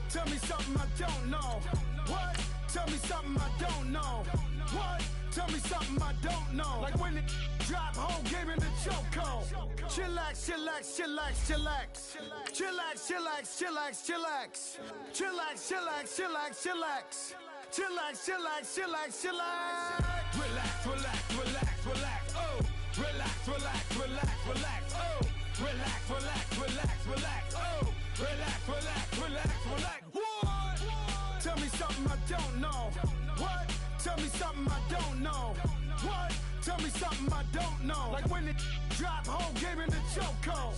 Tell me something I don't know. What? Tell me something I don't know. What? Tell me something I don't know. Like when it drop, whole game in the chokehold. Chillax, chillax, chillax, chillax. Chillax, chillax, chillax, chillax. Chillax, chillax, chillax, chillax. Chillax, chillax, chillax, chillax. Relax, relax, relax, relax. Oh, relax, relax, relax, relax. Oh, relax, relax, relax, relax. Oh, relax, relax, relax, relax. What? Tell me something I don't know. What? Tell me something I don't know. What? Tell me something I don't know. Like when it drop, whole game in the chokehold.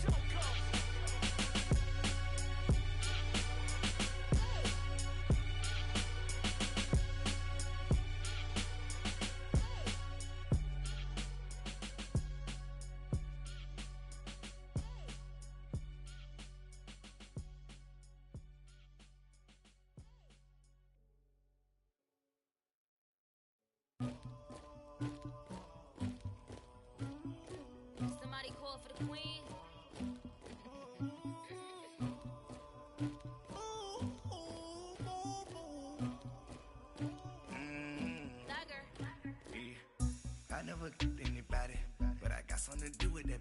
Somebody call for the queen. I never get anybody, but I got something to do with that.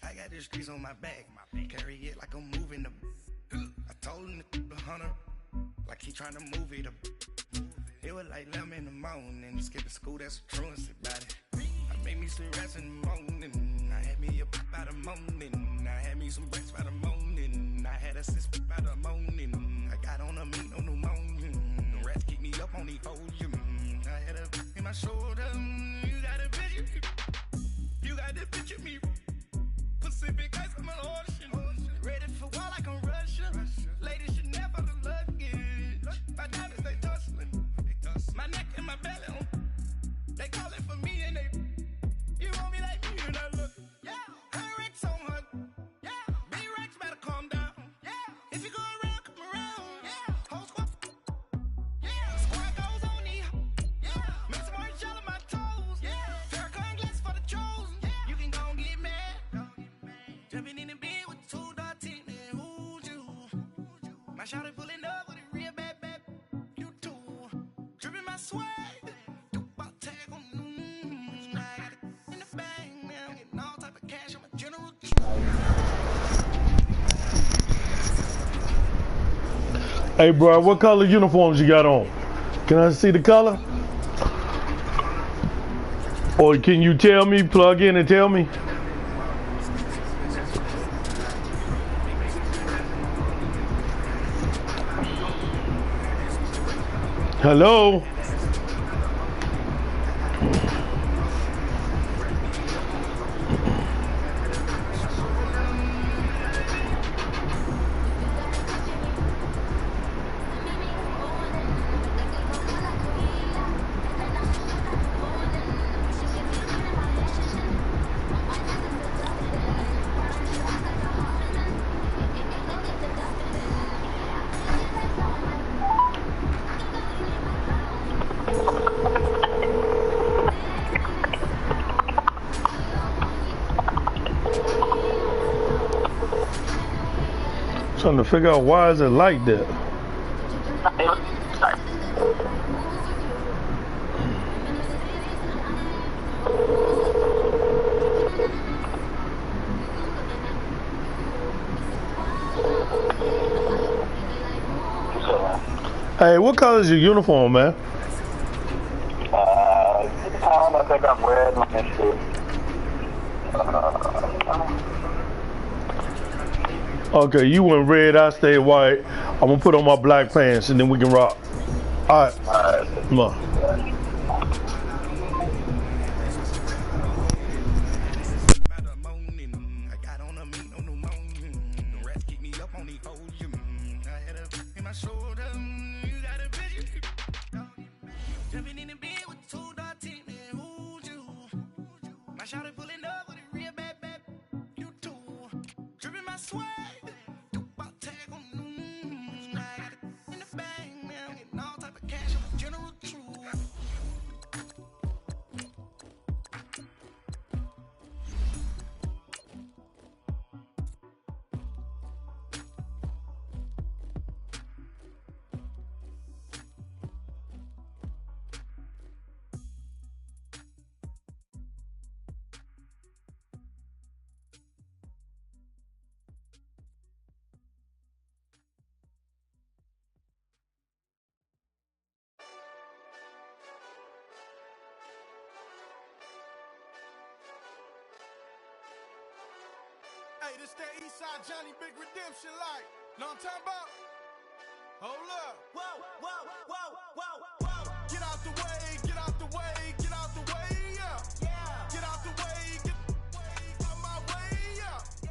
I got the streets on my back, carry it like I'm moving them. I told him to 100, like he trying to move it up. It was like 11 in the morning, skipping school, that's a truancy about it. I made me some rest in the morning, I had me a pop by the morning, I had me some breaks by the morning, I had a sis by the morning, I got on a meat, no pneumonia, the rats keep me up on the podium, I had a in my shoulder, you got a picture, you got the picture me, Pacific ice, I'm an ocean, ready for war like I'm Russian, ladies should never look luggage, my diamonds they tussling, my neck and my belly on, they calling for me and they, you want me like me and I look, yeah, her Rex on her, yeah, big Rex better calm down, yeah, if you go around, come around, yeah, whole squad, yeah, squad goes on me, yeah, make some orange gel on my toes, yeah, Farrakhan glass for the chosen, yeah, you can go and get mad, jumping in the bed with 2 dark teeth, man, who's you, my shawty pulling up with a real bad, you too, dripping my swag, Hey, bro, what color uniforms you got on? Can I see the color? Or can you tell me, plug in and tell me? Hello? Trying to figure out why is it like that. Hey, what color is your uniform, man? I think I'm red on this shit. Okay, you went red, I stayed white. I'm gonna put on my black pants and then we can rock. Alright. Come on. Hey, this that Eastside Johnny Big Redemption like. Know what I'm talking about? Hold up. Whoa, whoa, whoa, whoa, whoa. Get out the way, get out the way, get out the way, yeah. Get out the way, get out my way, yeah.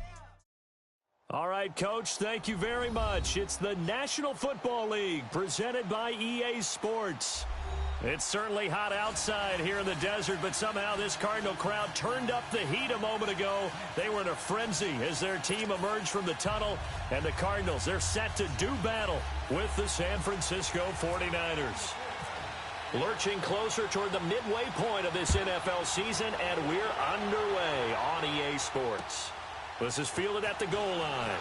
All right, Coach, thank you very much. It's the National Football League presented by EA Sports. It's certainly hot outside here in the desert, but somehow this Cardinal crowd turned up the heat a moment ago. They were in a frenzy as their team emerged from the tunnel, and the Cardinals, they're set to do battle with the San Francisco 49ers. Lurching closer toward the midway point of this NFL season, and we're underway on EA Sports. This is fielded at the goal line.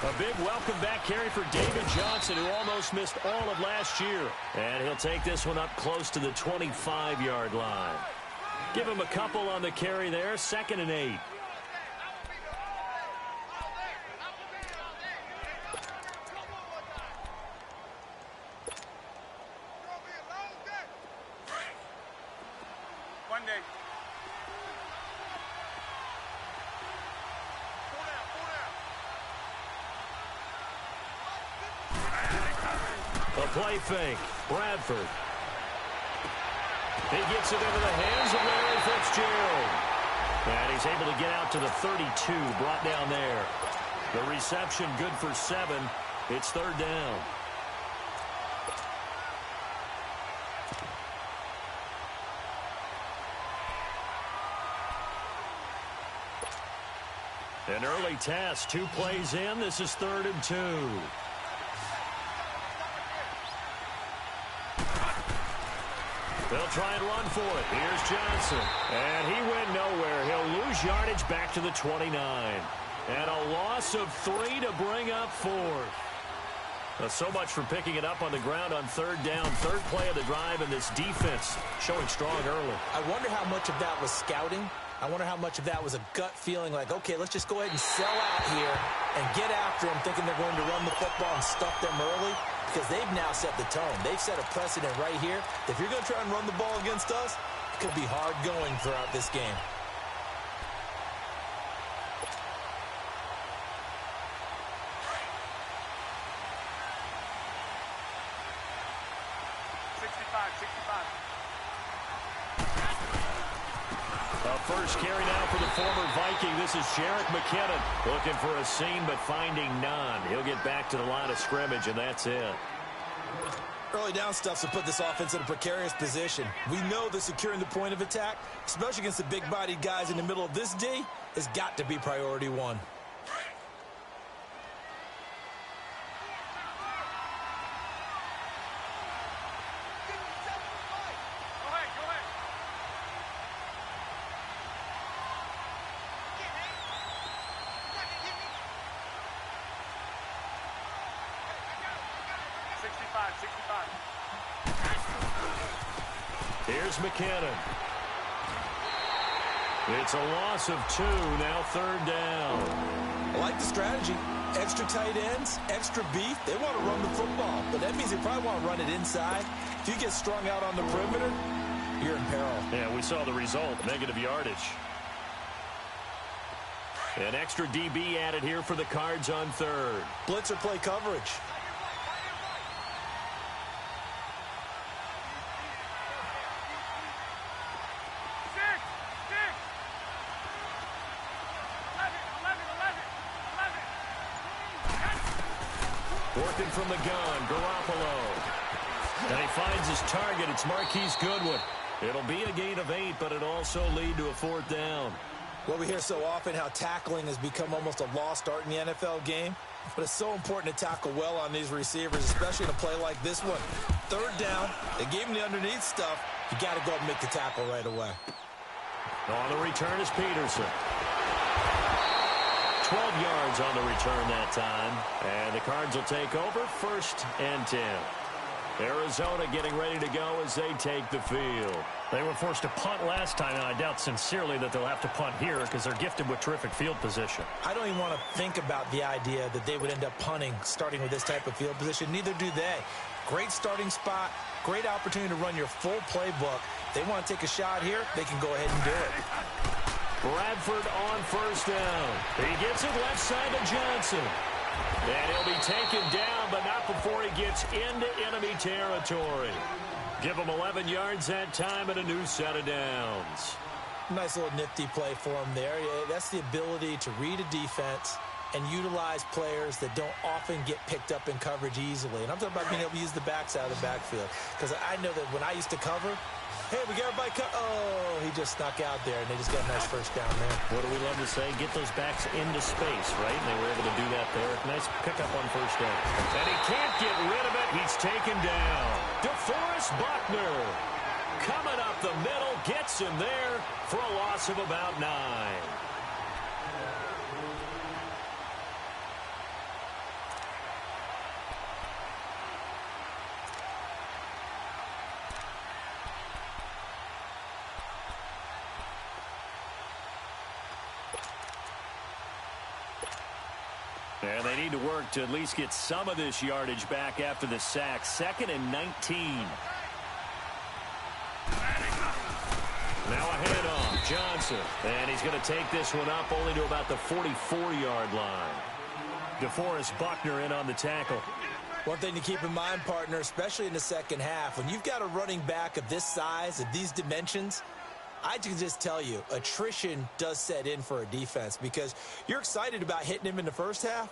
A big welcome back carry for David Johnson, who almost missed all of last year. And he'll take this one up close to the 25-yard line. Give him a couple on the carry there, 2nd and 8. One day. A play fake. Bradford. He gets it into the hands of Larry Fitzgerald. And he's able to get out to the 32, brought down there. The reception good for 7. It's 3rd down. An early test, 2 plays in. This is 3rd and 2. They'll try and run for it. Here's Johnson. And he went nowhere. He'll lose yardage back to the 29. And a loss of 3 to bring up 4th. So much for picking it up on the ground on 3rd down. 3rd play of the drive, and this defense showing strong early. I wonder how much of that was scouting. I wonder how much of that was a gut feeling like, okay, let's just go ahead and sell out here and get after them, thinking they're going to run the football and stuff them early, because they've now set the tone. They've set a precedent right here. If you're going to try and run the ball against us, it could be hard going throughout this game. First carry now for the former Viking. This is Jerick McKinnon looking for a seam but finding none. He'll get back to the line of scrimmage, and that's it. Early down stuff to put this offense in a precarious position. We know that securing the point of attack, especially against the big-bodied guys in the middle of this D, has got to be priority 1. Here's McKinnon. It's a loss of 2, now 3rd down. I like the strategy. Extra tight ends, extra beef. They want to run the football, but that means they probably want to run it inside. If you get strung out on the perimeter, you're in peril. Yeah, we saw the result, negative yardage. An extra DB added here for the Cards on 3rd. Blitzer play coverage. Working from the gun, Garoppolo. And he finds his target. It's Marquise Goodwin. It'll be a gain of 8, but it'll also lead to a 4th down. Well, we hear so often how tackling has become almost a lost art in the NFL game. But it's so important to tackle well on these receivers, especially in a play like this one. 3rd down, they gave him the underneath stuff. You got to go up and make the tackle right away. On the return is Peterson. 12 yards on the return that time. And the Cards will take over 1st and 10. Arizona getting ready to go as they take the field. They were forced to punt last time, and I doubt sincerely that they'll have to punt here because they're gifted with terrific field position. I don't even want to think about the idea that they would end up punting starting with this type of field position. Neither do they. Great starting spot, great opportunity to run your full playbook. If they want to take a shot here, they can go ahead and do it. Bradford on 1st down. He gets it left side to Johnson. And he'll be taken down, but not before he gets into enemy territory. Give him 11 yards that time and a new set of downs. Nice little nifty play for him there. That's the ability to read a defense and utilize players that don't often get picked up in coverage easily. And I'm talking about being able to use the backside of the backfield. Because I know that when I used to cover, hey, we got everybody oh, he just snuck out there, and they just got a nice 1st down there. What do we love to say? Get those backs into space, right? And they were able to do that there. Nice pickup on 1st down. And he can't get rid of it. He's taken down. DeForest Buckner coming up the middle, gets him there for a loss of about 9. And they need to work to at least get some of this yardage back after the sack. 2nd and 19. Now a handoff. Johnson. And he's going to take this one up only to about the 44-yard line. DeForest Buckner in on the tackle. One thing to keep in mind, partner, especially in the second half, when you've got a running back of this size, of these dimensions, I can just tell you, attrition does set in for a defense because you're excited about hitting him in the first half.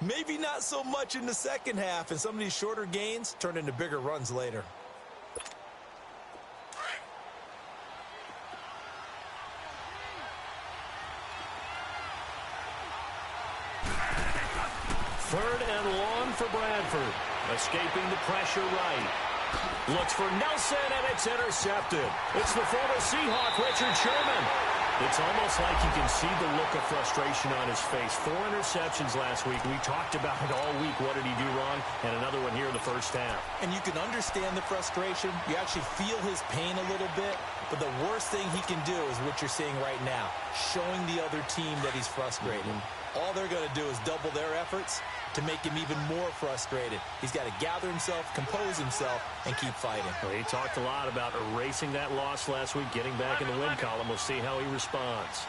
Maybe not so much in the second half, and some of these shorter gains turn into bigger runs later. Third and long for Bradford. Escaping the pressure right. Looks for Nelson, and it's intercepted. It's the former Seahawk, Richard Sherman. It's almost like you can see the look of frustration on his face. 4 interceptions last week. We talked about it all week. What did he do wrong? And another one here in the first half. And you can understand the frustration. You actually feel his pain a little bit. But the worst thing he can do is what you're seeing right now, showing the other team that he's frustrated. All they're going to do is double their efforts to make him even more frustrated. He's got to gather himself, compose himself, and keep fighting. Well, he talked a lot about erasing that loss last week, getting back in the win column. We'll see how he responds.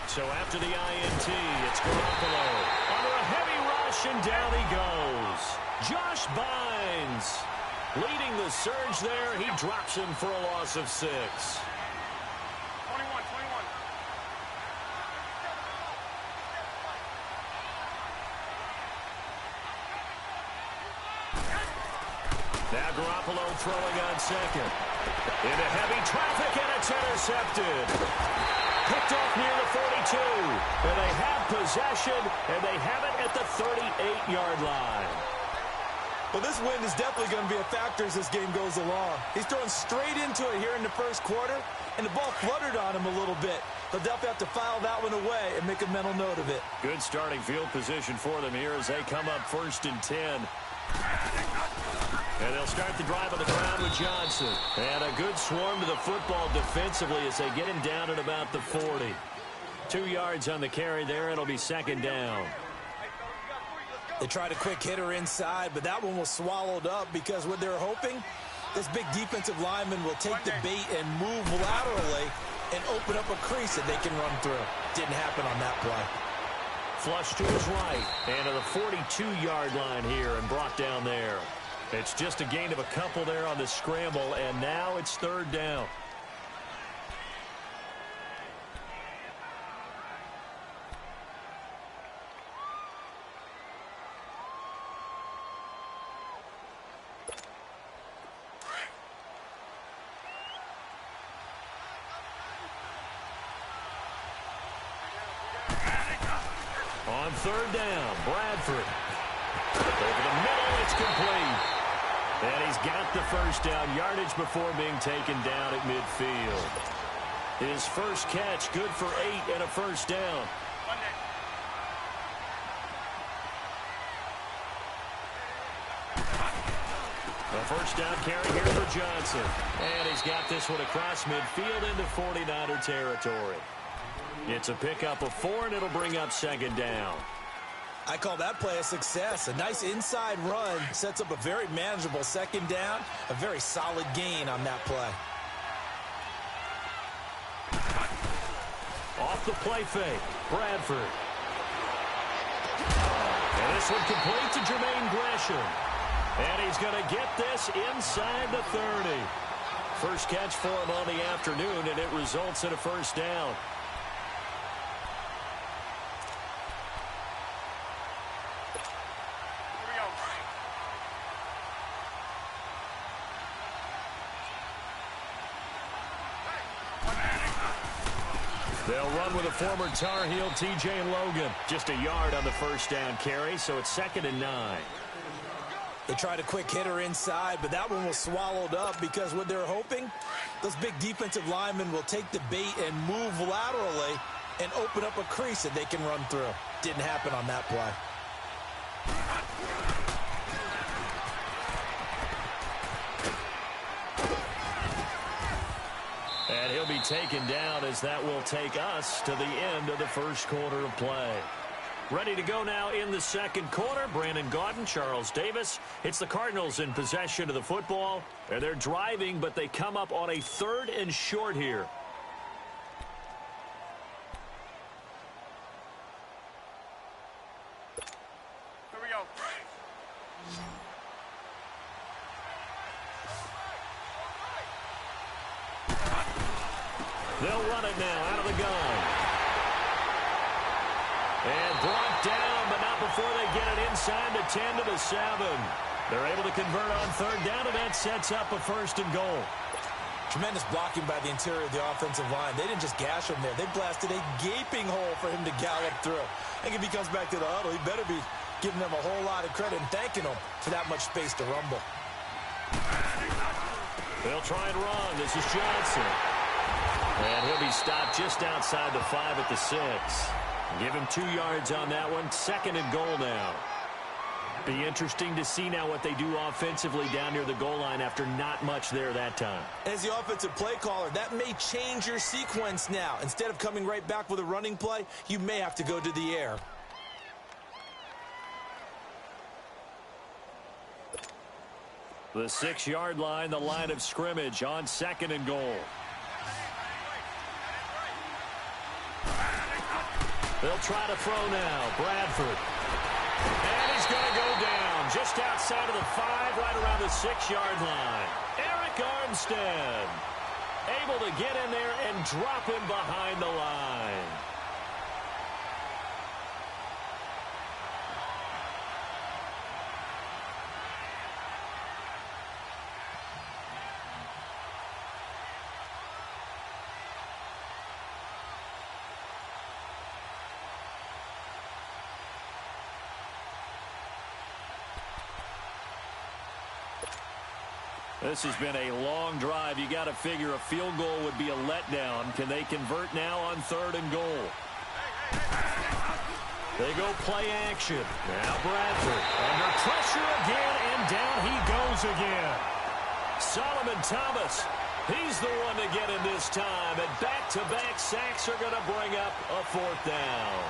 So after the INT, it's Garoppolo. Under a heavy rush, and down he goes. Josh Bynes leading the surge there. He drops him for a loss of 6. 21. Now Garoppolo throwing on 2nd. Into heavy traffic, and it's intercepted. Picked off near the 42. And they have possession, and they have it at the 38-yard line. Well, this win is definitely going to be a factor as this game goes along. He's throwing straight into it here in the first quarter, and the ball fluttered on him a little bit. They'll definitely have to file that one away and make a mental note of it. Good starting field position for them here as they come up 1st and 10. And they'll start the drive on the ground with Johnson. And a good swarm to the football defensively as they get him down at about the 40. 2 yards on the carry there. It'll be 2nd down. They tried a quick hitter inside, but that one was swallowed up because what they're hoping, this big defensive lineman will take the bait and move laterally and open up a crease that they can run through. Didn't happen on that play. Flush to his right and to the 42-yard line here and brought down there. It's just a gain of a couple there on the scramble, and now it's 3rd down. On third down, Bradford. Over the middle, it's complete. And he's got the first down yardage before being taken down at midfield. His first catch, good for 8 and a first down. A first down carry here for Johnson. And he's got this one across midfield into 49er territory. It's a pickup of 4, and it'll bring up second down. I call that play a success. A nice inside run sets up a very manageable second down. A very solid gain on that play. Off the play fake, Bradford. And this one complete to Jermaine Gresham. And he's going to get this inside the 30. First catch for him on the afternoon, and it results in a first down. They'll run with a former Tar Heel, T.J. Logan. Just a yard on the first down carry, so it's 2nd and 9. They tried a quick hitter inside, but that one was swallowed up because what they're hoping, those big defensive linemen will take the bait and move laterally and open up a crease that they can run through. Didn't happen on that play. And he'll be taken down as that will take us to the end of the first quarter of play. Ready to go now in the second quarter. Brandon Gaudin, Charles Davis. It's the Cardinals in possession of the football. And they're driving, but they come up on a 3rd and short here. Here we go. They'll run it now out of the gun. And brought down, but not before they get it inside the 10 to the 7. They're able to convert on third down, and that sets up a 1st and goal. Tremendous blocking by the interior of the offensive line. They didn't just gash him there. They blasted a gaping hole for him to gallop through. I think if he comes back to the huddle, he better be giving them a whole lot of credit and thanking them for that much space to rumble. They'll try and run. This is Johnson. And he'll be stopped just outside the 5 at the 6. Give him 2 yards on that one. 2nd and goal now. Be interesting to see now what they do offensively down near the goal line after not much there that time. As the offensive play caller, that may change your sequence now. Instead of coming right back with a running play, you may have to go to the air. The 6-yard line, the line of scrimmage on 2nd and goal. They'll try to throw now. Bradford. And he's going to go down just outside of the 5, right around the 6-yard line. Eric Armstead able to get in there and drop him behind the line. This has been a long drive. You got to figure a field goal would be a letdown. Can they convert now on 3rd and goal? They go play action. Now Bradford under pressure again, and down he goes again. Solomon Thomas, he's the one to get him this time, and back-to-back sacks are going to bring up a 4th down.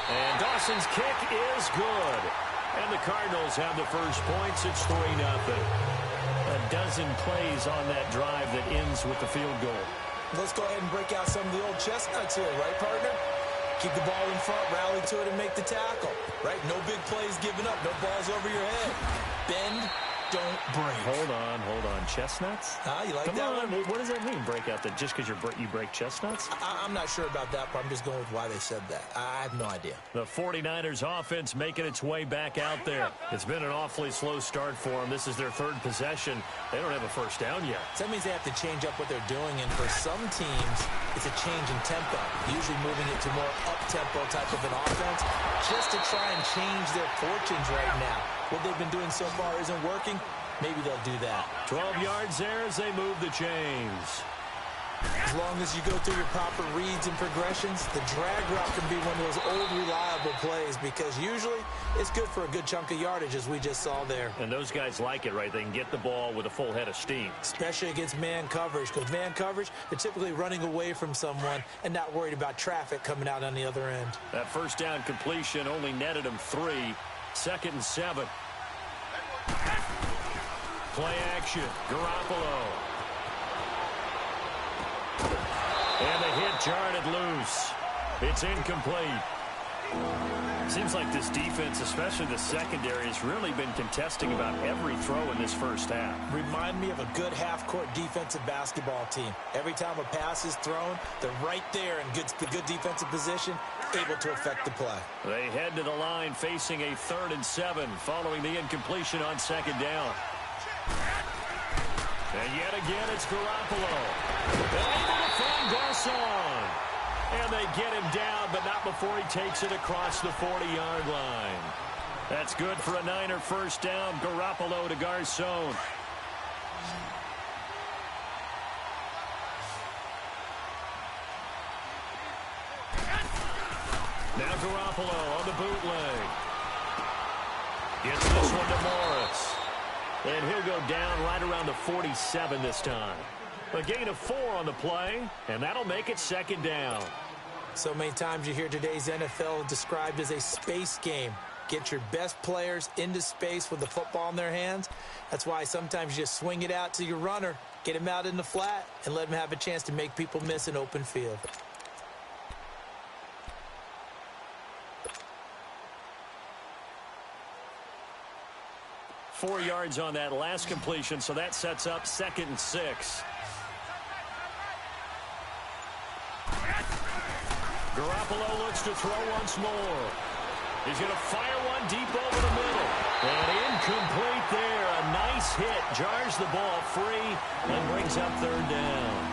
And Dawson's kick is good. And the Cardinals have the first points. It's 3-0. A dozen plays on that drive that ends with the field goal. Let's go ahead and break out some of the old chestnuts here, right, partner? Keep the ball in front, rally to it, and make the tackle, right? No big plays given up, no balls over your head. Bend, don't break. Hold on. Chestnuts? You like Come that on. one? What does that mean, break out that just because you break chestnuts? I'm not sure about that, but I'm just going with why they said that. I have no idea. The 49ers offense making its way back out there. It's been an awfully slow start for them. This is their third possession. They don't have a first down yet. So that means they have to change up what they're doing, and for some teams, it's a change in tempo, usually moving it to more up-tempo type of an offense, just to try and change their fortunes right now. What they've been doing so far isn't working. Maybe they'll do that. 12 yards there as they move the chains. As long as you go through your proper reads and progressions, the drag route can be one of those old reliable plays because usually it's good for a good chunk of yardage, as we just saw there. And those guys like it, right? They can get the ball with a full head of steam. Especially against man coverage, because man coverage, they're typically running away from someone and not worried about traffic coming out on the other end. That first down completion only netted him 3. 2nd and 7. Play action. Garoppolo. And the hit jarred loose. It's incomplete. Seems like this defense, especially the secondary, has really been contesting about every throw in this first half. Remind me of a good half-court defensive basketball team. Every time a pass is thrown, they're right there in good defensive position, able to affect the play. They head to the line facing a 3rd and 7 following the incompletion on 2nd down. And yet again, it's Garoppolo. They're able to find Garcon. And they get him down, but not before he takes it across the 40-yard line. That's good for a Niner first down. Garoppolo to Garcon. Now Garoppolo on the bootleg. Gets this one to Morris. And he'll go down right around the 47 this time. A gain of 4 on the play, and that'll make it 2nd down. So many times you hear today's NFL described as a space game. Get your best players into space with the football in their hands. That's why sometimes you just swing it out to your runner, get him out in the flat, and let him have a chance to make people miss an open field. Four yards on that last completion, so that sets up 2nd and 6. Garoppolo looks to throw once more. He's going to fire one deep over the middle. And incomplete there. A nice hit. Jars the ball free and brings up 3rd down.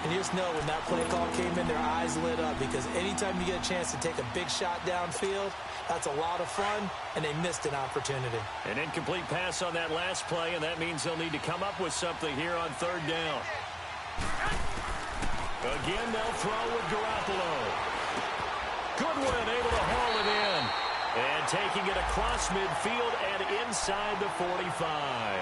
And you just know when that play call came in, their eyes lit up because anytime you get a chance to take a big shot downfield, that's a lot of fun, and they missed an opportunity. An incomplete pass on that last play, and that means they'll need to come up with something here on 3rd down. Again, they'll throw with Garoppolo. Goodwin able to haul it in. And taking it across midfield and inside the 45.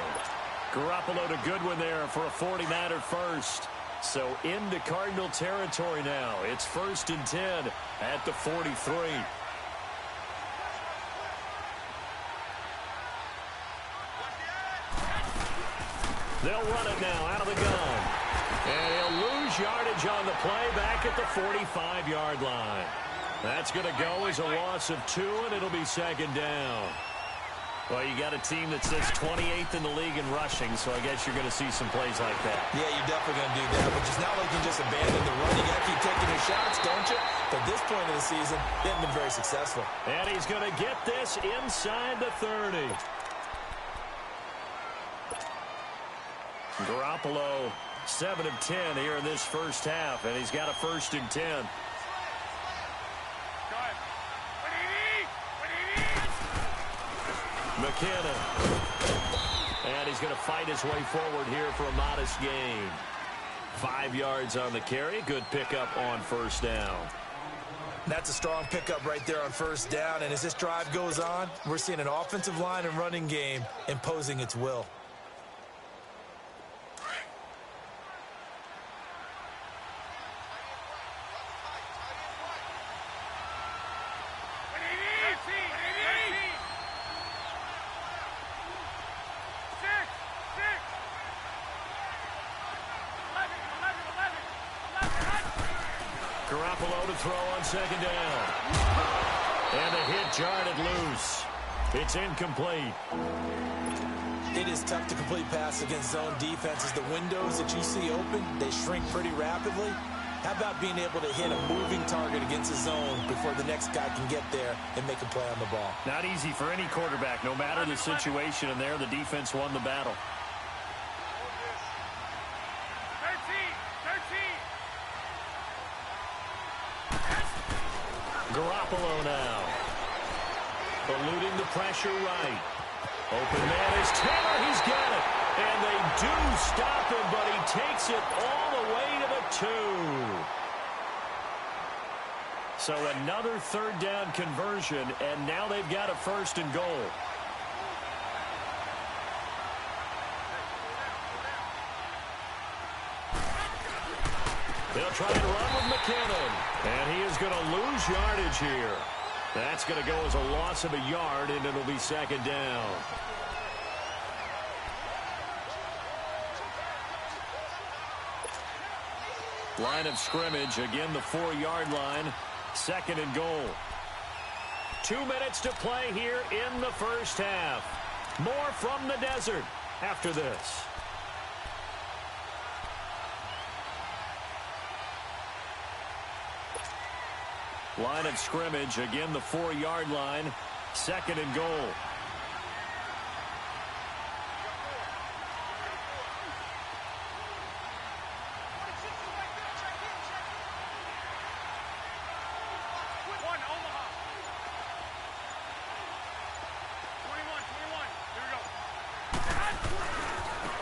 Garoppolo to Goodwin there for a 49er first. So into Cardinal territory now. It's 1st and 10 at the 43. They'll run it now out of the gun. And he'll lose yardage on the play back at the 45-yard line. That's going to go as a loss of 2, and it'll be 2nd down. Well, you got a team that sits 28th in the league in rushing, so I guess you're going to see some plays like that. Yeah, you're definitely going to do that, but it's not like you can just abandon the run. You got to keep taking your shots, don't you? But at this point of the season, they haven't been very successful. And he's going to get this inside the 30. Garoppolo, 7 of 10 here in this first half, and he's got a 1st and 10. McKinnon. And he's going to fight his way forward here for a modest gain. 5 yards on the carry. Good pickup on 1st down. That's a strong pickup right there on 1st down. And as this drive goes on, we're seeing an offensive line and running game imposing its will. Garoppolo to throw on 2nd down. And the hit jarred it loose. It's incomplete. It is tough to complete pass against zone defenses. The windows that you see open, they shrink pretty rapidly. How about being able to hit a moving target against a zone before the next guy can get there and make a play on the ball? Not easy for any quarterback. No matter the situation in there, the defense won the battle. 13. Garoppolo now. Eluding the pressure right. Open man is Taylor. He's got it. And they do stop him, but he takes it all the way to the 2. So another third down conversion, and now they've got a 1st and goal. They'll try and run with McKinnon, and he is going to lose yardage here. That's going to go as a loss of a yard, and it'll be 2nd down. Line of scrimmage, again the 4-yard line, 2nd and goal. 2 minutes to play here in the first half. More from the desert after this. Line of scrimmage, again the 4-yard line, 2nd and goal.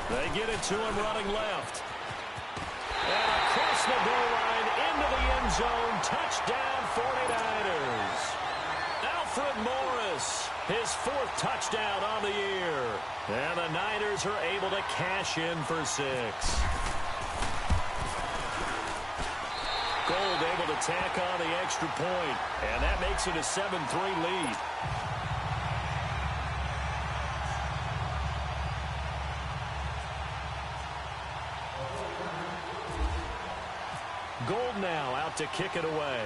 They get it to him running left. And across the goal line into the end zone. Touchdown 49ers. Alfred Morris, his 4th touchdown on the year. And the Niners are able to cash in for 6. Gold able to tack on the extra point. And that makes it a 7-3 lead. Gold now out to kick it away.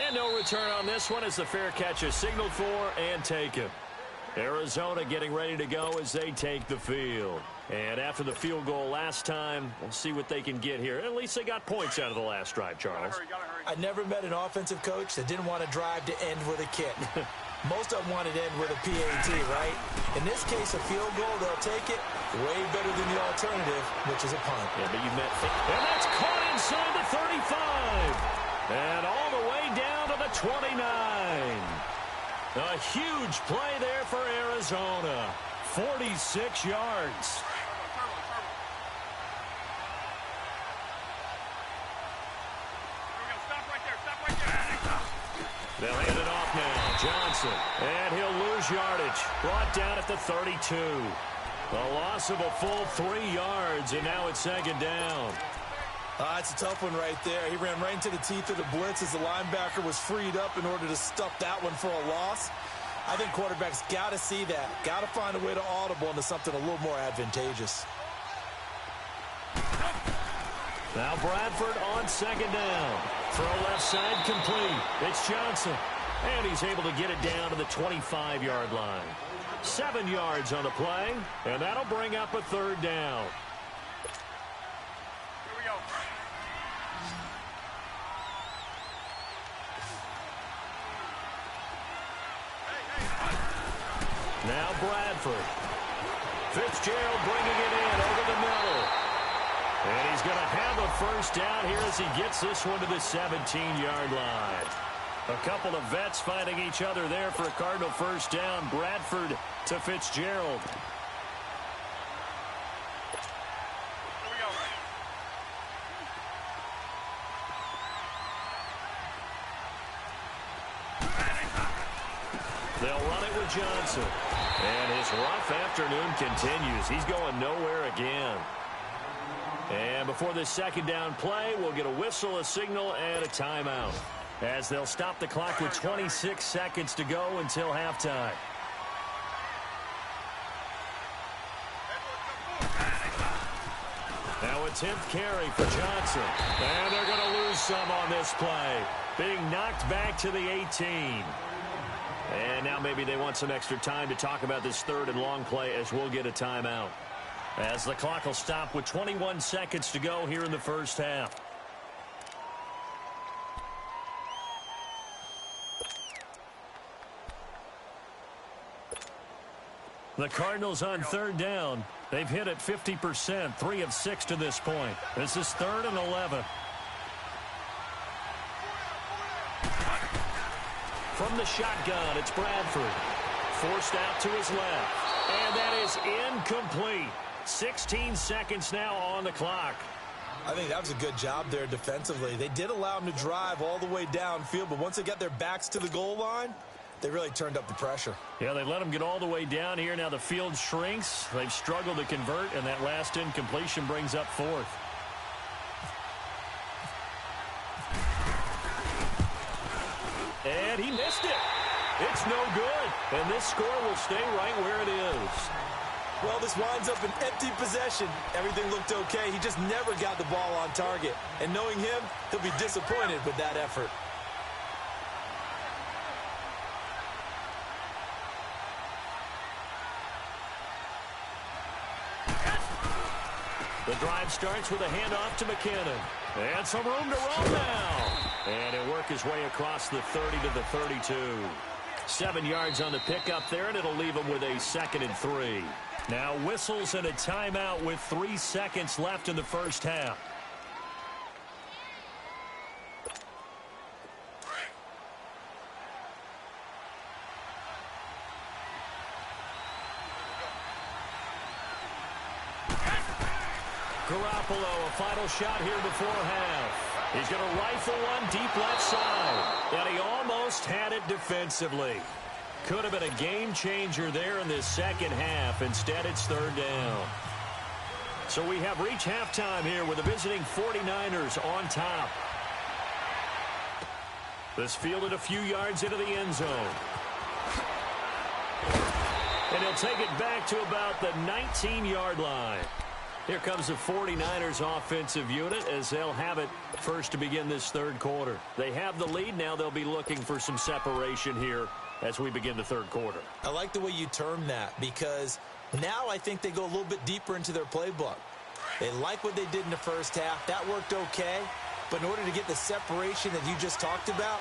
And no return on this one as the fair catch is signaled for and taken. Arizona getting ready to go as they take the field. And after the field goal last time, we'll see what they can get here. At least they got points out of the last drive, Charles. I never met an offensive coach that didn't want to drive to end with a kick. Most of them wanted to end with a PAT, right? In this case, a field goal, they'll take it way better than the alternative, which is a punt. Yeah, but you met. And that's caught inside the 35. And all the way down to the 29. A huge play there for Arizona. 46 yards. They'll hand it off now. Johnson. And he'll lose yardage. Brought down at the 32. A loss of a full 3 yards, and now it's 2nd down. It's a tough one right there. He ran right into the teeth of the blitz as the linebacker was freed up in order to stuff that one for a loss. I think quarterbacks got to see that. Got to find a way to audible into something a little more advantageous. Now Bradford on 2nd down. Throw left side complete. It's Johnson. And he's able to get it down to the 25-yard line. 7 yards on the play, and that'll bring up a 3rd down. Here we go. Now Bradford. Fitzgerald bringing it in over the middle. And he's going to have a 1st down here as he gets this one to the 17-yard line. A couple of vets fighting each other there for a Cardinal 1st down. Bradford to Fitzgerald. Here we go. They'll run it with Johnson. And his rough afternoon continues. He's going nowhere again. And before this 2nd down play, we'll get a whistle, a signal, and a timeout, as they'll stop the clock with 26 seconds to go until halftime. Now a 10th carry for Johnson. And they're going to lose some on this play. Being knocked back to the 18. And now maybe they want some extra time to talk about this third and long play as we'll get a timeout. As the clock will stop with 21 seconds to go here in the first half. The Cardinals on third down. They've hit it 50%, 3 of 6 to this point. This is 3rd and 11. From the shotgun, it's Bradford. Forced out to his left. And that is incomplete. 16 seconds now on the clock. I think that was a good job there defensively. They did allow him to drive all the way downfield, but once they got their backs to the goal line, they really turned up the pressure. Yeah, they let them get all the way down here. Now the field shrinks. They've struggled to convert, and that last incompletion brings up 4th. And he missed it. It's no good. And this score will stay right where it is. Well, this winds up an empty possession. Everything looked okay. He just never got the ball on target. And knowing him, he'll be disappointed with that effort. The drive starts with a handoff to McKinnon. And some room to roll now. And he'll work his way across the 30 to the 32. 7 yards on the pickup there, and it'll leave him with a 2nd and 3. Now whistles and a timeout with 3 seconds left in the first half. Garoppolo, a final shot here before half. He's going to rifle one deep left side. And he almost had it defensively. Could have been a game changer there in this second half. Instead, it's 3rd down. So we have reached halftime here with the visiting 49ers on top. This fielded a few yards into the end zone. And he'll take it back to about the 19-yard line. Here comes the 49ers offensive unit as they'll have it first to begin this third quarter. They have the lead. Now they'll be looking for some separation here as we begin the third quarter. I like the way you term that because now I think they go a little bit deeper into their playbook. They like what they did in the first half. That worked okay. But in order to get the separation that you just talked about,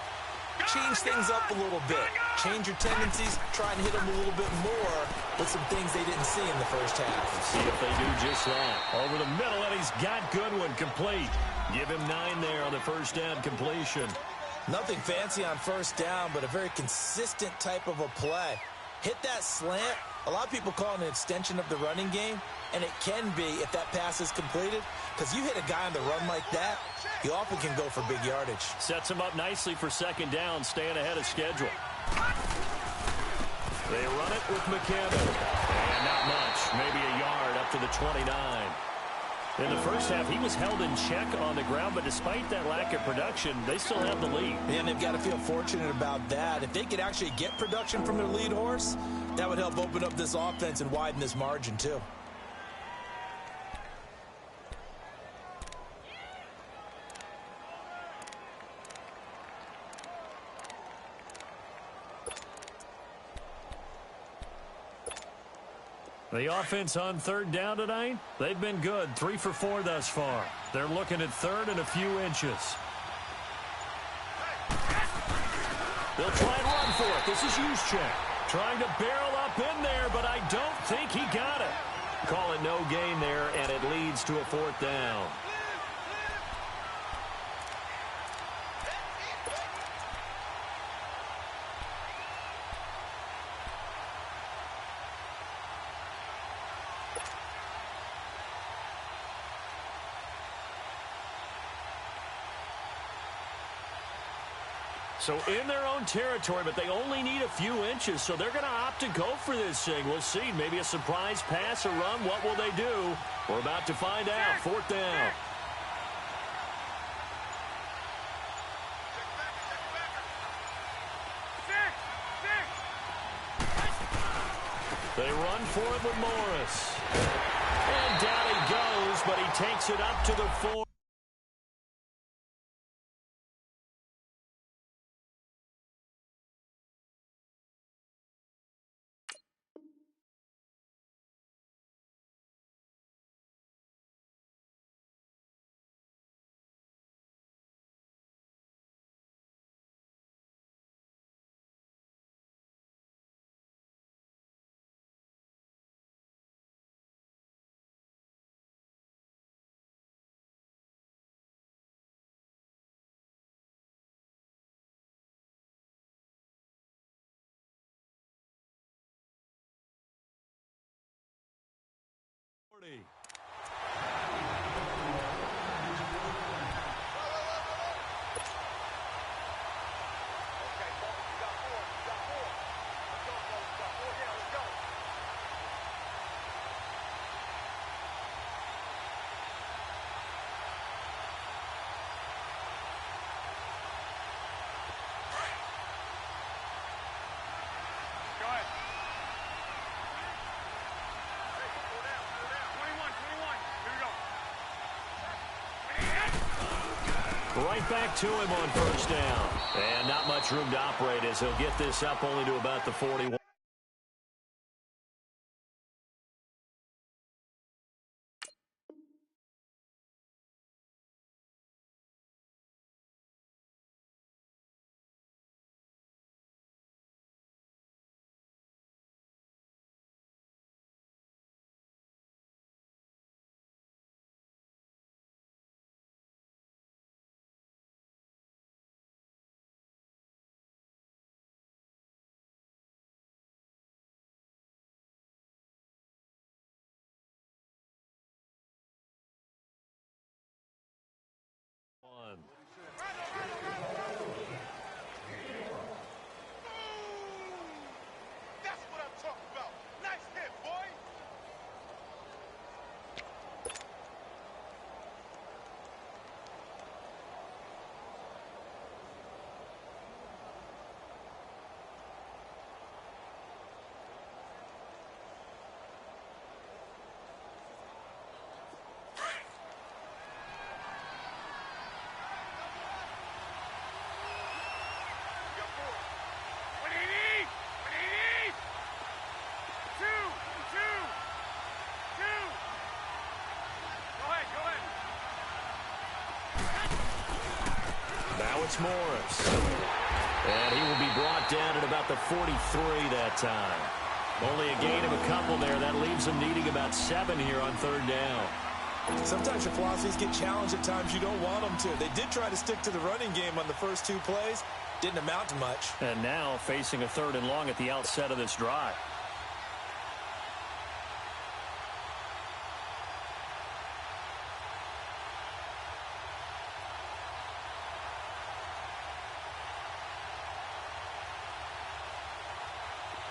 change things up a little bit. Change your tendencies. Try and hit them a little bit more with some things they didn't see in the first half. Let's see if they do just that. Over the middle, and he's got Goodwin complete. Give him 9 there on the first down completion. Nothing fancy on first down, but a very consistent type of a play. Hit that slant. A lot of people call it an extension of the running game, and it can be if that pass is completed, because you hit a guy on the run like that, you often can go for big yardage. Sets him up nicely for second down, staying ahead of schedule. They run it with McKinnon. And not much, maybe a yard up to the 29. In the first half, he was held in check on the ground, but despite that lack of production, they still have the lead. And they've got to feel fortunate about that. If they could actually get production from their lead horse, that would help open up this offense and widen this margin, too. The offense on third down tonight, they've been good. 3 for 4 thus far. They're looking at third and a few inches. They'll try and run for it. This is Juszczyk. Trying to barrel up in there, but I don't think he got it. Call it no gain there, and it leads to a 4th down. So in their own territory, but they only need a few inches, so they're going to opt to go for this thing. We'll see. Maybe a surprise pass or run. What will they do? We're about to find out. 4th down. They run for it with Morris. And down he goes, but he takes it up to the 4. Right back to him on first down. And not much room to operate as he'll get this up only to about the 41. That's what I'm talking about. Nice hit, boy. It's Morris. And he will be brought down at about the 43 that time. Only a gain of a couple there. That leaves him needing about 7 here on third down. Sometimes your philosophies get challenged at times you don't want them to. They did try to stick to the running game on the first 2 plays. Didn't amount to much. And now facing a 3rd and long at the outset of this drive.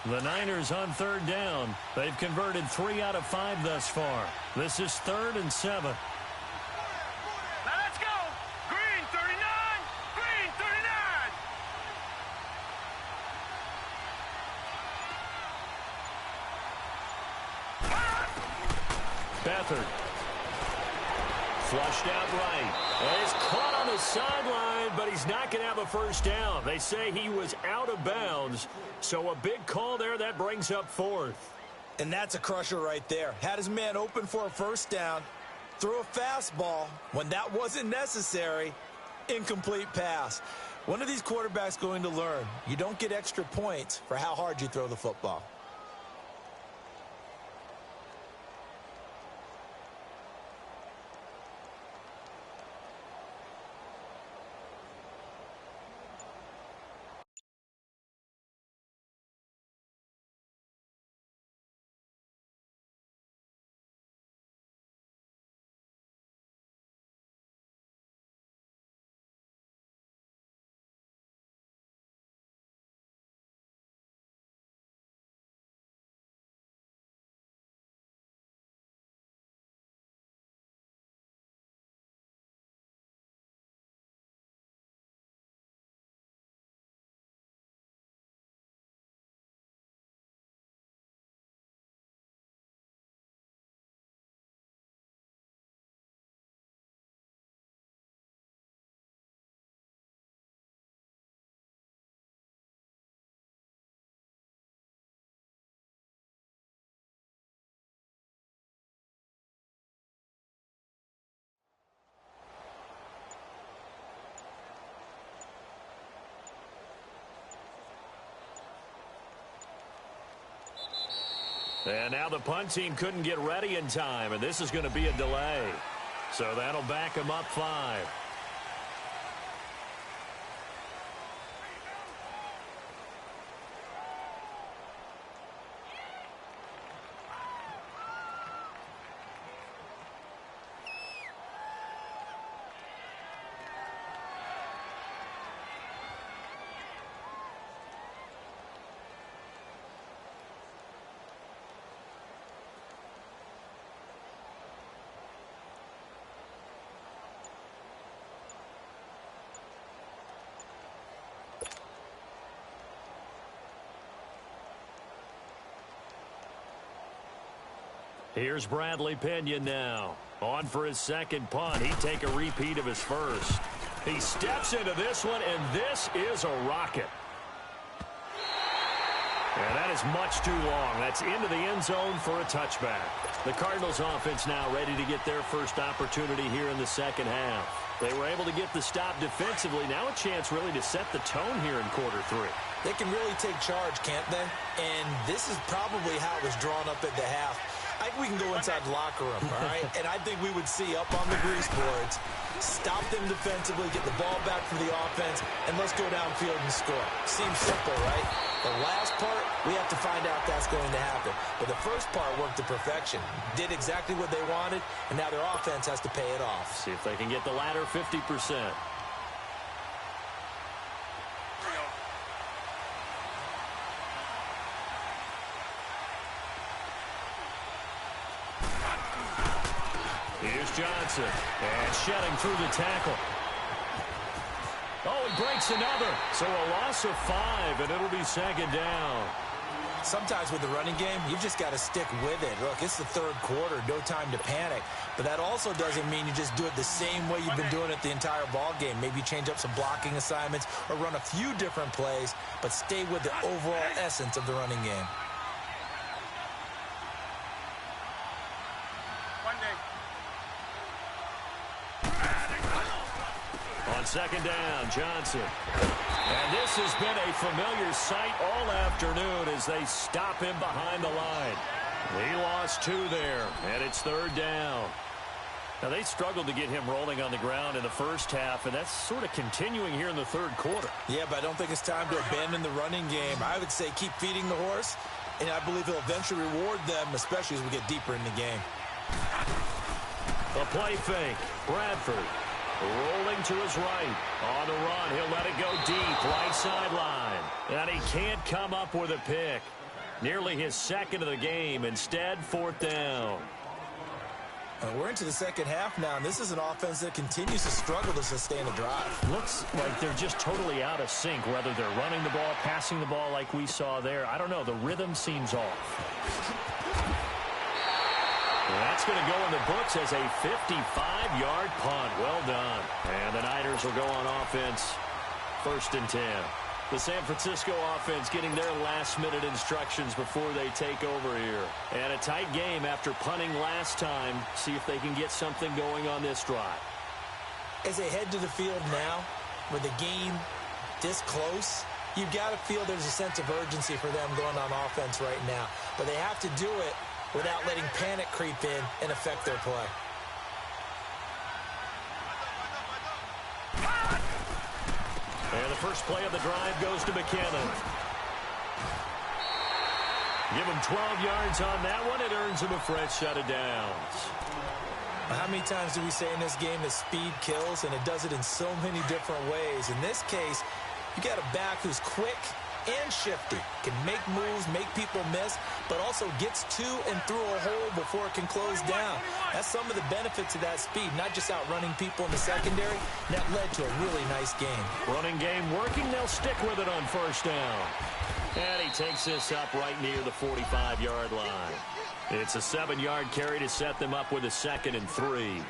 The Niners on third down. They've converted 3 out of 5 thus far. This is 3rd and 7. Now let's go. Green 39. Green 39. Beathard. Flushed out right. And he's caught on the sideline, but he's not going to have a first down. They say he was out of bounds. So a big call there. That brings up 4th. And that's a crusher right there. Had his man open for a first down. Threw a fastball when that wasn't necessary. Incomplete pass. One of these quarterbacks going to learn. You don't get extra points for how hard you throw the football. And now the punt team couldn't get ready in time, and this is going to be a delay. So that'll back them up 5. Here's Bradley Pinion now. On for his second punt. He'd take a repeat of his first. He steps into this one, and this is a rocket. And that is much too long. That's into the end zone for a touchback. The Cardinals offense now ready to get their first opportunity here in the second half. They were able to get the stop defensively. Now a chance really to set the tone here in quarter 3. They can really take charge, can't they? And this is probably how it was drawn up at the half. I think we can go inside the locker room, all right? And I think we would see up on the grease boards, stop them defensively, get the ball back for the offense, and let's go downfield and score. Seems simple, right? The last part, we have to find out that's going to happen. But the first part worked to perfection. Did exactly what they wanted, and now their offense has to pay it off. See if they can get the latter 50%. Here's Johnson, and shedding through the tackle. Oh, he breaks another. So a loss of 5, and it'll be second down. Sometimes with the running game, you just got to stick with it. Look, it's the third quarter, no time to panic. But that also doesn't mean you just do it the same way you've been doing it the entire ball game. Maybe change up some blocking assignments or run a few different plays, but stay with the overall essence of the running game. On second down, Johnson. And this has been a familiar sight all afternoon as they stop him behind the line. He lost 2 there, and it's third down. Now, they struggled to get him rolling on the ground in the first half, and that's sort of continuing here in the third quarter. Yeah, but I don't think it's time to abandon the running game. I would say keep feeding the horse, and I believe he'll eventually reward them, especially as we get deeper in the game. A play fake. Bradford rolling to his right. On the run, he'll let it go deep, right sideline. And he can't come up with a pick. Nearly his second of the game. Instead, fourth down. And we're into the second half now, and this is an offense that continues to struggle to sustain a drive. Looks like they're just totally out of sync, whether they're running the ball, passing the ball like we saw there. I don't know. The rhythm seems off. That's going to go in the books as a 55-yard punt. Well done. And the Niners will go on offense. 1st and 10. The San Francisco offense getting their last-minute instructions before they take over here. And a tight game after punting last time. See if they can get something going on this drive. As they head to the field now, with the game this close, you've got to feel there's a sense of urgency for them going on offense right now. But they have to do it without letting panic creep in and affect their play. And the first play of the drive goes to McKinnon. Give him 12 yards on that one. It earns him a fresh set of downs. How many times do we say in this game that speed kills, and it does it in so many different ways? In this case, you got a back who's quick and shifty, can make moves, make people miss, but also gets to and through a hole before it can close down. That's some of the benefits of that speed, not just outrunning people in the secondary. That led to a really nice game. Running game working, they'll stick with it on first down. And he takes this up right near the 45-yard line. It's a 7-yard carry to set them up with a 2nd and 3.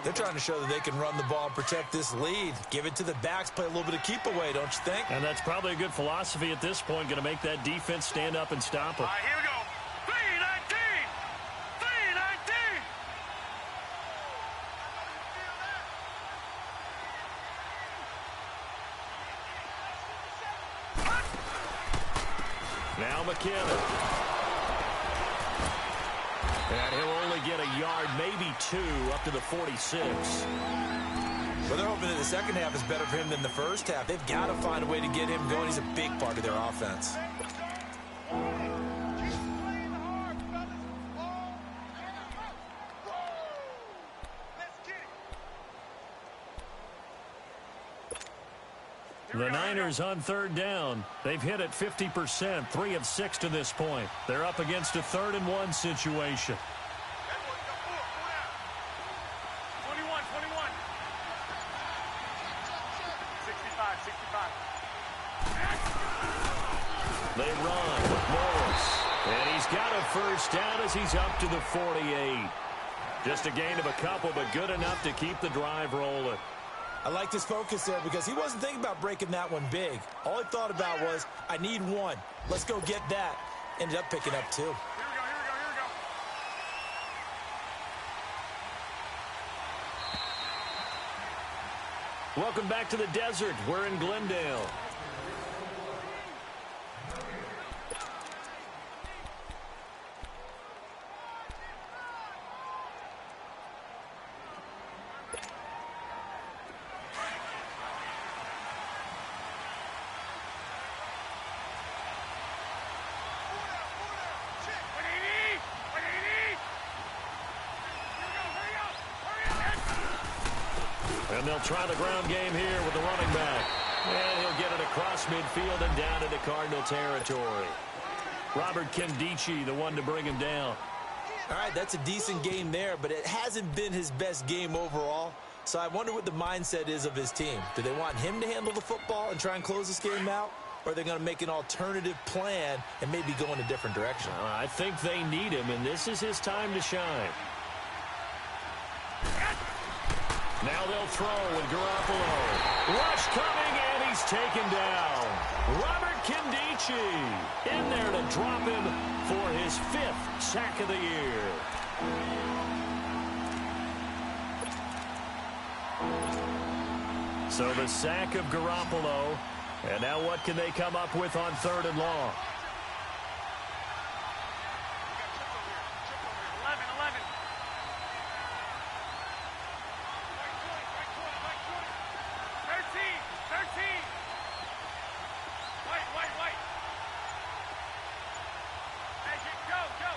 They're trying to show that they can run the ball and protect this lead. Give it to the backs, play a little bit of keep away, don't you think? And that's probably a good philosophy at this point, going to make that defense stand up and stop them. All right, here we go. 3-19. 3-19. Now McKinnon. And he'll only get a yard, maybe 2, up to the 46. Well, they're hoping that the second half is better for him than the first half. They've got to find a way to get him going. He's a big part of their offense. The Niners on third down. They've hit it 50%, 3 of 6 to this point. They're up against a 3rd and 1 situation. 21. 65. They run with Morris. And he's got a first down as he's up to the 48. Just a gain of a couple, but good enough to keep the drive rolling. I liked his focus there because he wasn't thinking about breaking that one big. All he thought about was, I need 1. Let's go get that. Ended up picking up 2. Here we go. Welcome back to the desert. We're in Glendale. And they'll try the ground game here with the running back. And he'll get it across midfield and down into Cardinal territory. Robert Kendici, the one to bring him down. All right, that's a decent game there, but it hasn't been his best game overall. So I wonder what the mindset is of his team. Do they want him to handle the football and try and close this game out? Or are they going to make an alternative plan and maybe go in a different direction? I think they need him, and this is his time to shine. Now they'll throw with Garoppolo. Rush coming, and he's taken down. Robert Kendici in there to drop him for his 5th sack of the year. So the sack of Garoppolo. And now what can they come up with on 3rd and long? 11. White. Go.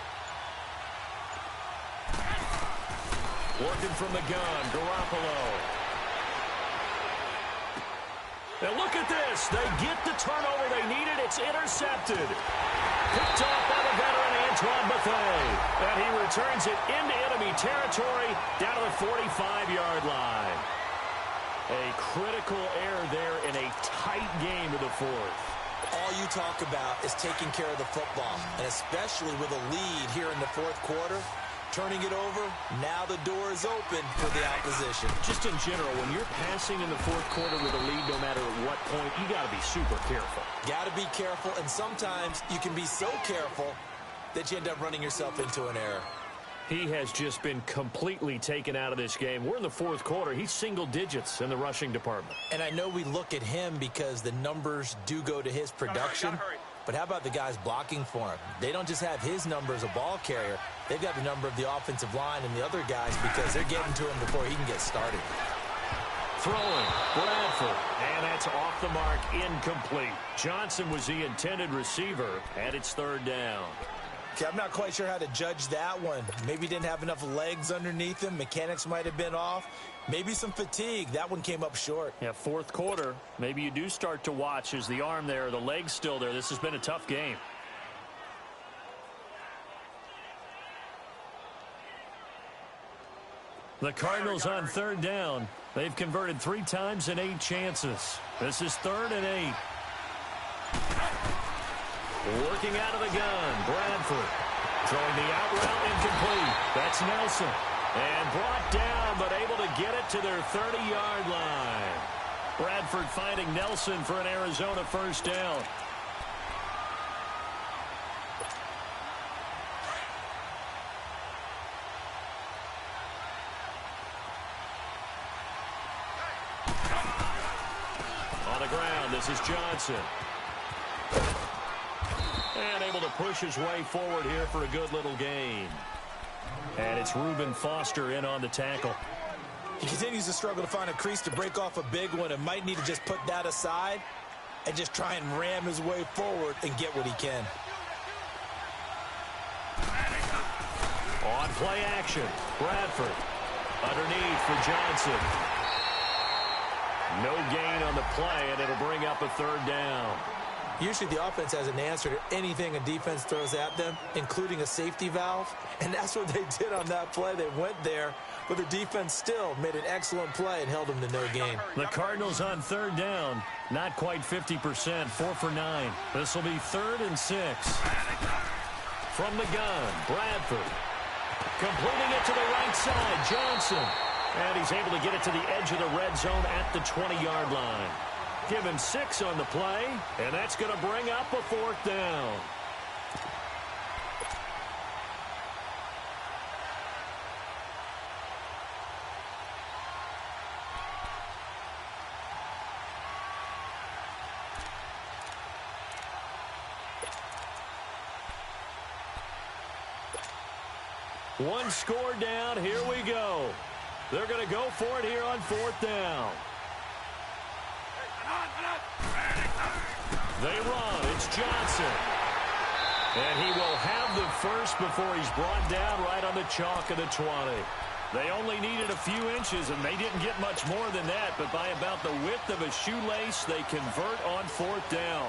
Working from the gun, Garoppolo. And look at this. They get the turnover they needed. It's intercepted. Picked off by the veteran Antoine Bethea. And he returns it into enemy territory down to the 45-yard line. A critical error there in a tight game of the 4th. All you talk about is taking care of the football, and especially with a lead here in the 4th quarter. Turning it over, now the door is open for the opposition. Just in general, when you're passing in the 4th quarter with a lead, no matter at what point, you got to be super careful. Got to be careful, and sometimes you can be so careful that you end up running yourself into an error. He has just been completely taken out of this game. We're in the 4th quarter. He's single digits in the rushing department. And I know we look at him because the numbers do go to his production. But how about the guys blocking for him? They don't just have his number as a ball carrier. They've got the number of the offensive line and the other guys because they're getting to him before he can get started. Throwing, Bradford, and that's off the mark, incomplete. Johnson was the intended receiver, and it's 3rd down. Okay, I'm not quite sure how to judge that one. Maybe he didn't have enough legs underneath him. Mechanics might have been off. Maybe some fatigue. That one came up short. Yeah, 4th quarter. Maybe you do start to watch as the arm there, the leg's still there. This has been a tough game. The Cardinals on 3rd down. They've converted 3 times in 8 chances. This is 3rd and 8. Working out of the gun, Bradford. Throwing the out route incomplete. That's Nelson. And brought down, but able to get it to their 30-yard line. Bradford finding Nelson for an Arizona first down. On the ground, this is Johnson. And able to push his way forward here for a good little gain. And it's Reuben Foster in on the tackle. He continues to struggle to find a crease to break off a big one and might need to just put that aside and just try and ram his way forward and get what he can. On play action, Bradford. Underneath for Johnson. No gain on the play, and it'll bring up a third down. Usually the offense has an answer to anything a defense throws at them, including a safety valve. And that's what they did on that play. They went there, but the defense still made an excellent play and held them to no gain. The Cardinals on third down, not quite 50%, 4 for 9. This will be 3rd and 6. From the gun, Bradford. Completing it to the right side, Johnson. And he's able to get it to the edge of the red zone at the 20-yard line. Give him 6 on the play, and that's going to bring up a 4th down. One score down. Here we go. They're going to go for it here on 4th down. They run. It's Johnson. And he will have the first before he's brought down right on the chalk of the 20. They only needed a few inches, and they didn't get much more than that. But by about the width of a shoelace, they convert on 4th down.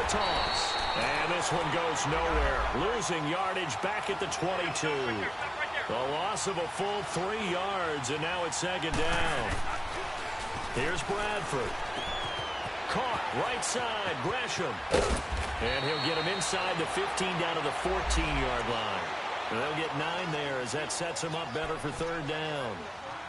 Toss. And this one goes nowhere. Losing yardage back at the 22. The loss of a full 3 yards, and now it's 2nd down. Here's Bradford. Caught right side, Gresham. And he'll get him inside the 15 down to the 14-yard line. And they'll get 9 there as that sets him up better for 3rd down.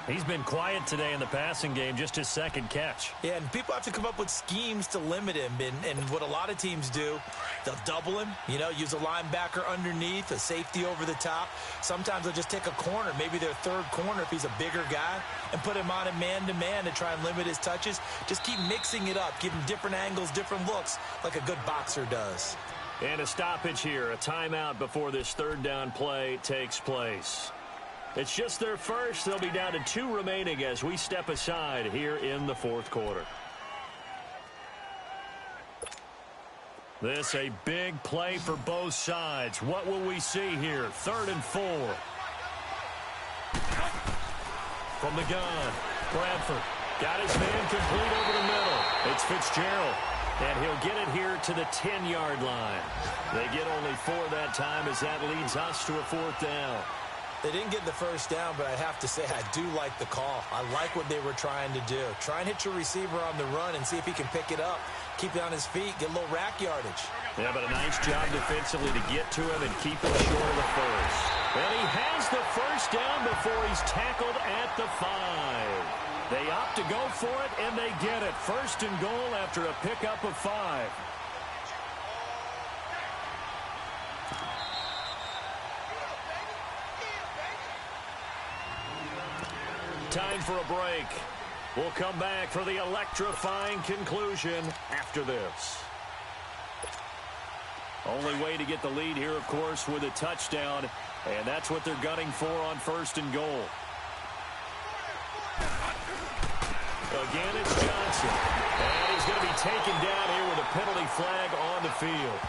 He's been quiet today in the passing game, just his 2nd catch. Yeah, and people have to come up with schemes to limit him. And what a lot of teams do, they'll double him, use a linebacker underneath, a safety over the top. Sometimes they'll just take a corner, maybe their 3rd corner if he's a bigger guy, and put him on a man-to-man to try and limit his touches. Just keep mixing it up, give him different angles, different looks, like a good boxer does. And a stoppage here, a timeout before this 3rd down play takes place. It's just their first. They'll be down to 2 remaining as we step aside here in the 4th quarter. This a big play for both sides. What will we see here? 3rd and 4. From the gun, Bradford got his man complete over the middle. It's Fitzgerald, and he'll get it here to the 10-yard line. They get only 4 that time as that leads us to a 4th down. They didn't get the first down, but I have to say I do like the call. I like what they were trying to do. Try and hit your receiver on the run and see if he can pick it up. Keep it on his feet, get a little rack yardage. Yeah, but a nice job defensively to get to him and keep him short of the first. And he has the first down before he's tackled at the 5. They opt to go for it, and they get it. 1st and goal after a pickup of 5. Time for a break. We'll come back for the electrifying conclusion after this. Only way to get the lead here, of course, with a touchdown, and that's what they're gunning for on 1st and goal. Again, it's Johnson. And he's going to be taken down here with a penalty flag on the field.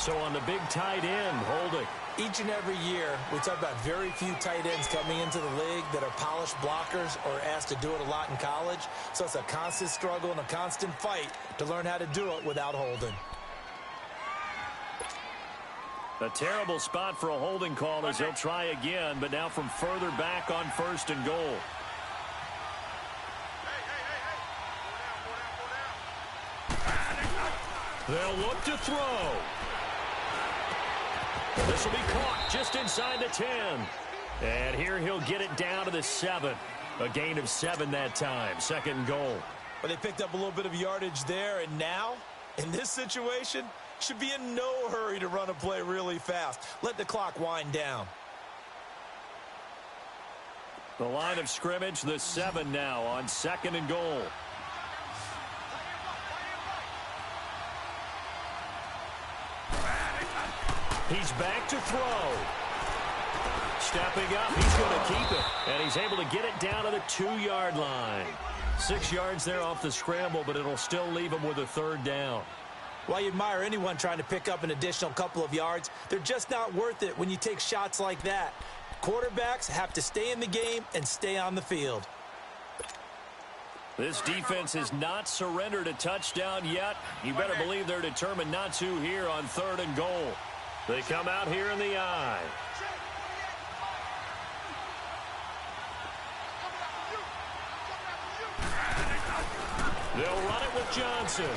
So on the big tight end, holding. Each and every year, we talk about very few tight ends coming into the league that are polished blockers or asked to do it a lot in college. So it's a constant struggle and a constant fight to learn how to do it without holding. A terrible spot for a holding call as they'll try again, but now from further back on 1st and goal. They'll look to throw. This will be caught just inside the 10. And here he'll get it down to the 7. A gain of 7 that time. 2nd and goal. But they picked up a little bit of yardage there, and now, in this situation, should be in no hurry to run a play really fast. Let the clock wind down. The line of scrimmage, the 7 now on 2nd and goal. He's back to throw. Stepping up, he's going to keep it. And he's able to get it down to the 2-yard line. 6 yards there off the scramble, but it'll still leave him with a 3rd down. While you admire anyone trying to pick up an additional couple of yards, they're just not worth it when you take shots like that. Quarterbacks have to stay in the game and stay on the field. This defense has not surrendered a touchdown yet. You better believe they're determined not to here on 3rd and goal. They come out here in the I. They'll run it with Johnson.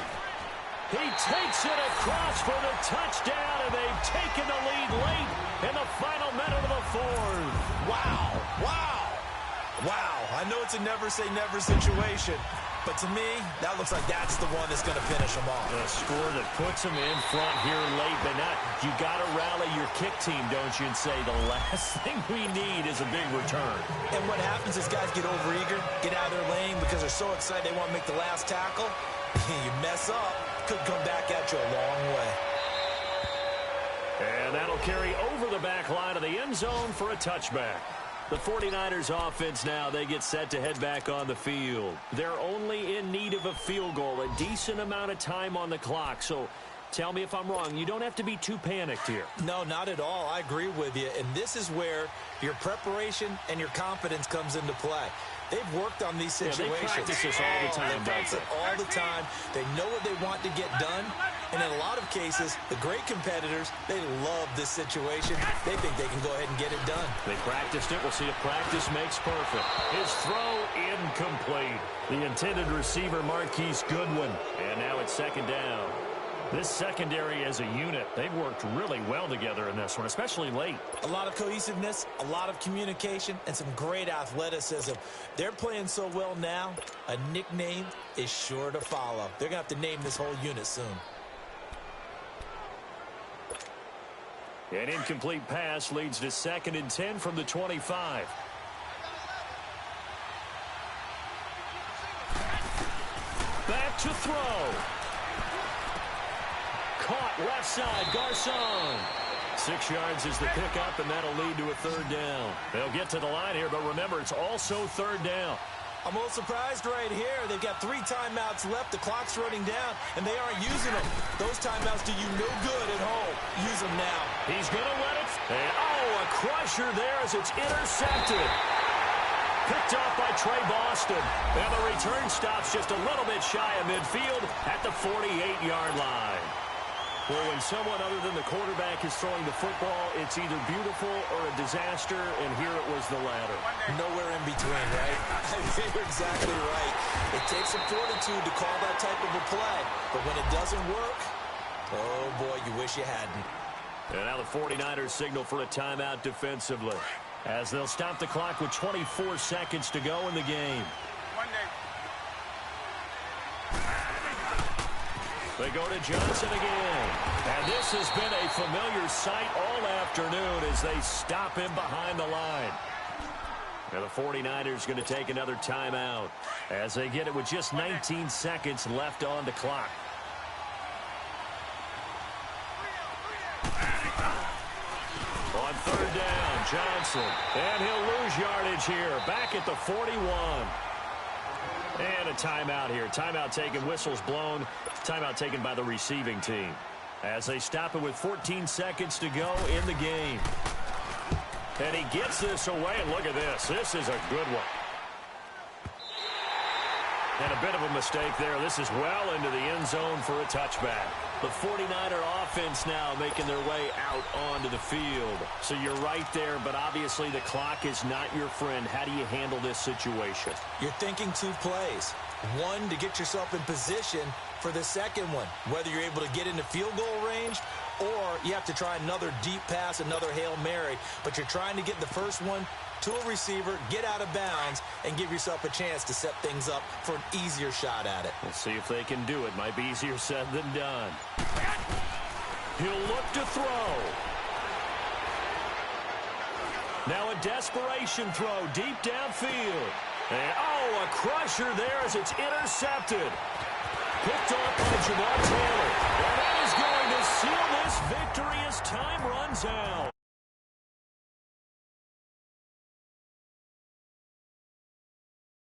He takes it across for the touchdown, and they've taken the lead late in the final minute of the 4th. Wow, wow, wow. I know it's a never-say-never situation, but to me, that looks like that's the one that's going to finish them off. A score that puts them in front here late, but not. You got to rally your kick team, don't you, and say the last thing we need is a big return. And what happens is guys get overeager, get out of their lane because they're so excited they want to make the last tackle. You mess up, could come back at you a long way. And that'll carry over the back line of the end zone for a touchback. The 49ers offense now, they get set to head back on the field. They're only in need of a field goal, a decent amount of time on the clock. So tell me if I'm wrong. You don't have to be too panicked here. No, not at all. I agree with you. And this is where your preparation and your confidence comes into play. They've worked on these situations. They practice this all the time. They practice it all the time. They know what they want to get done. And in a lot of cases, the great competitors, they love this situation. They think they can go ahead and get it done. They practiced it. We'll see if practice makes perfect. His throw incomplete. The intended receiver, Marquise Goodwin. And now it's 2nd down. This secondary as a unit, they've worked really well together in this one, especially late. A lot of cohesiveness, a lot of communication, and some great athleticism. They're playing so well now, a nickname is sure to follow. They're going to have to name this whole unit soon. An incomplete pass leads to 2nd and 10 from the 25. Back to throw. Caught left side, Garcon. 6 yards is the pickup, and that'll lead to a 3rd down. They'll get to the line here, but remember, it's also 3rd down. I'm a little surprised right here. They've got 3 timeouts left. The clock's running down, and they aren't using them. Those timeouts do you no good at home. Use them now. He's going to let it. And, a crusher there as it's intercepted. Picked off by Trey Boston. And the return stops just a little bit shy of midfield at the 48-yard line. Well, when someone other than the quarterback is throwing the football, it's either beautiful or a disaster, and here it was the latter. Nowhere in between, right? You're exactly right. It takes some fortitude to call that type of a play, but when it doesn't work, oh boy, you wish you hadn't. And now the 49ers signal for a timeout defensively, as they'll stop the clock with 24 seconds to go in the game. They go to Johnson again. And this has been a familiar sight all afternoon as they stop him behind the line. Now the 49ers going to take another timeout as they get it with just 19 seconds left on the clock. On 3rd down, Johnson. And he'll lose yardage here. Back at the 41. And a timeout here. Timeout taken, whistles blown. Timeout taken by the receiving team. As they stop it with 14 seconds to go in the game. And he gets this away, and look at this. This is a good one. And a bit of a mistake there. This is well into the end zone for a touchback. The 49er offense now making their way out onto the field. So you're right there, but obviously the clock is not your friend. How do you handle this situation? You're thinking 2 plays. One, to get yourself in position for the second one, whether you're able to get into field goal range or you have to try another deep pass, another Hail Mary. But you're trying to get the first one to a receiver, get out of bounds, and give yourself a chance to set things up for an easier shot at it. We'll see if they can do it. Might be easier said than done. He'll look to throw. Now a desperation throw deep downfield. And, oh, a crusher there as it's intercepted. Picked off by Jamar Taylor. And that is going to seal this victory as time runs out.